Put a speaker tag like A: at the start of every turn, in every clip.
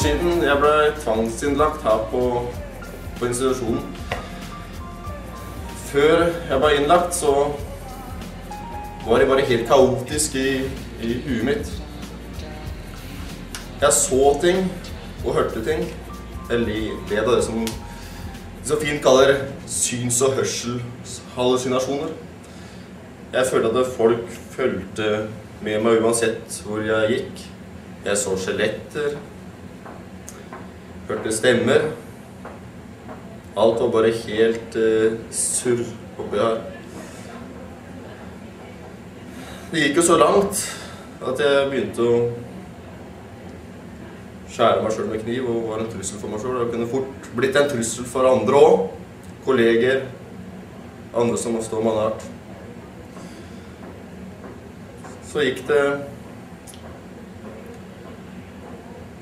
A: Siden jeg ble tvangsinnlagt her på institusjonen. Før jeg ble innlagt, så var det bare helt kaotisk i huet mitt. Jeg så ting og hørte ting. Jeg led av det som de så fint kaller syns- og hørselshallusinasjoner. Jeg følte at folk følte med meg uansett hvor jeg gikk. Jeg så skjeletter. Hørte stemmer. Alt var bare helt surr oppi her. Det gikk jo så langt at jeg begynte å skjære meg selv med kniv og var en trussel for meg selv. Det kunne fort blitt en trussel for andre også. Kolleger, andre som står meg nært. Så gikk det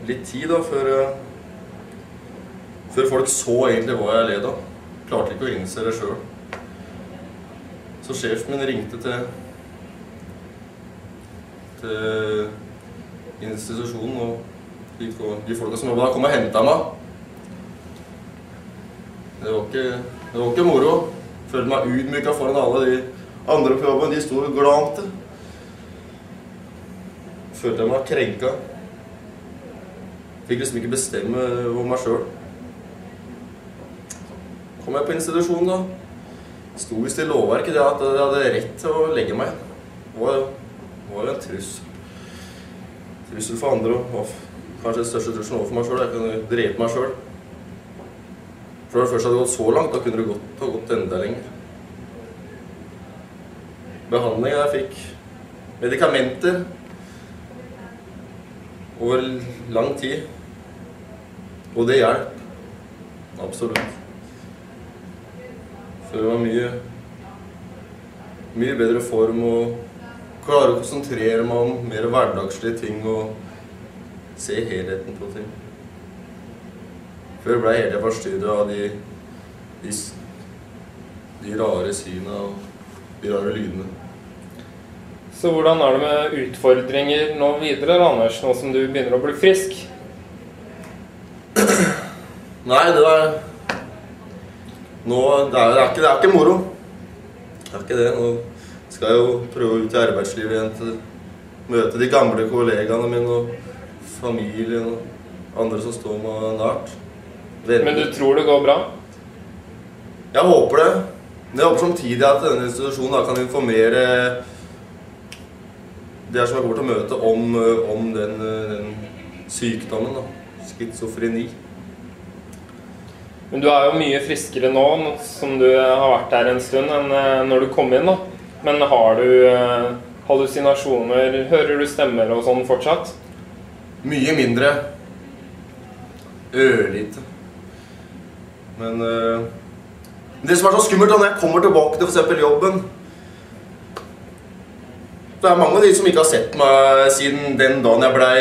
A: litt tid da, før folk så egentlig hva jeg led av. Klarte ikke å innse det selv. Så sjefen min ringte til institusjonen, og de folka som jobbet der kom og hentet meg. Det var ikke moro. Følte meg utmykket foran alle de andre på jobben. De stod og glante. Følte jeg meg krenket. Fikk liksom ikke bestemme over meg selv. Kom jeg på institusjonen da. Sto visst i lovverket at jeg hadde rett til å legge meg. Det var jo en trussel. Trussel for andre og kanskje den største trusselen overfor meg selv. Jeg kunne drepe meg selv. For når det først hadde gått så langt, da kunne det ha gått enda lenger. Behandling jeg fikk, medikamenter, over lang tid. Og det hjelp. Absolutt. For det var mye bedre form og klare å konsentrere meg om mer hverdagslige ting og se helheten på ting. Før ble jeg helt forstyrret av de rare synene og de rare lydene.
B: Så hvordan er det med utfordringer nå videre, Anders, nå som du begynner å bli frisk?
A: Nei, det er ikke moro. Det er ikke det. Nå skal jeg jo prøve ut i arbeidslivet igjen til møte de gamle kollegaene mine og familien og andre som står meg nært.
B: Men du tror det går bra?
A: Jeg håper det. Men jeg håper samtidig at denne institusjonen kan informere de som jeg kommer til å møte om den sykdommen, schizofreni.
B: Men du er jo mye friskere nå, som du har vært der en stund, enn når du kom inn da. Men har du hallusinasjoner, hører du stemmer og sånn fortsatt?
A: Mye mindre. Ørlite. Men det som er så skummelt da, når jeg kommer tilbake til for eksempel jobben, det er mange av de som ikke har sett meg siden den dagen jeg ble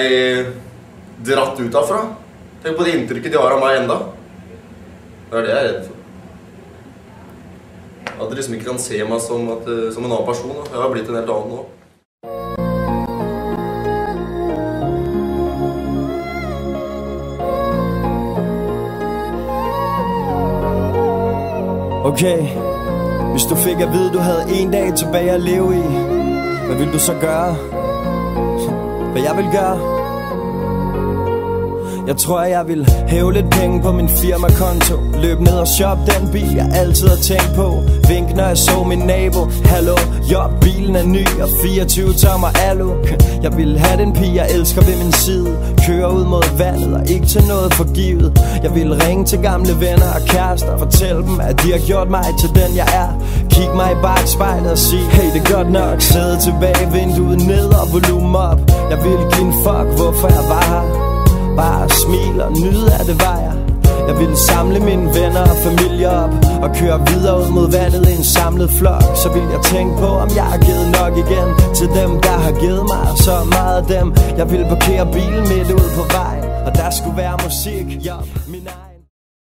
A: dratt ut derfra. Tenk på det inntrykket de har av meg enda. Det er det jeg er redd for. At de liksom ikke kan se meg som en annen person. Da. Jeg har blitt en helt annen nå.
C: Okay, hvis du fik at vide, du havde en dag tilbage at leve i, hvad vil du så gøre? Hvad jeg vil gøre? Jeg tror, jeg vil hæve lidt penge på min firmakonto, løb ned og shoppe den bil, jeg altid har tænkt på. Vink, når jeg så min nabo. Hallo, jo, bilen er ny og 24 tommer alu. Jeg vil have den pige, jeg elsker ved min side. Køre ud mod vandet og ikke til noget forgivet. Jeg vil ringe til gamle venner og kærester, fortælle dem, at de har gjort mig til den jeg er. Kig mig i bagspejlet og sige, hey, det er godt nok. Sæde tilbage, vinduet ned og volumen op. Jeg vil give en fuck, hvorfor jeg var her. Bare smil og nyde af det var jeg. Jeg ville samle mine venner og familie op og køre videre ud mod vandet i en samlet flok. Så vil jeg tænke på, om jeg har givet nok igen til dem, der har givet mig så meget af dem. Jeg ville parkere bilen midt ud på vejen, og der skulle være musik.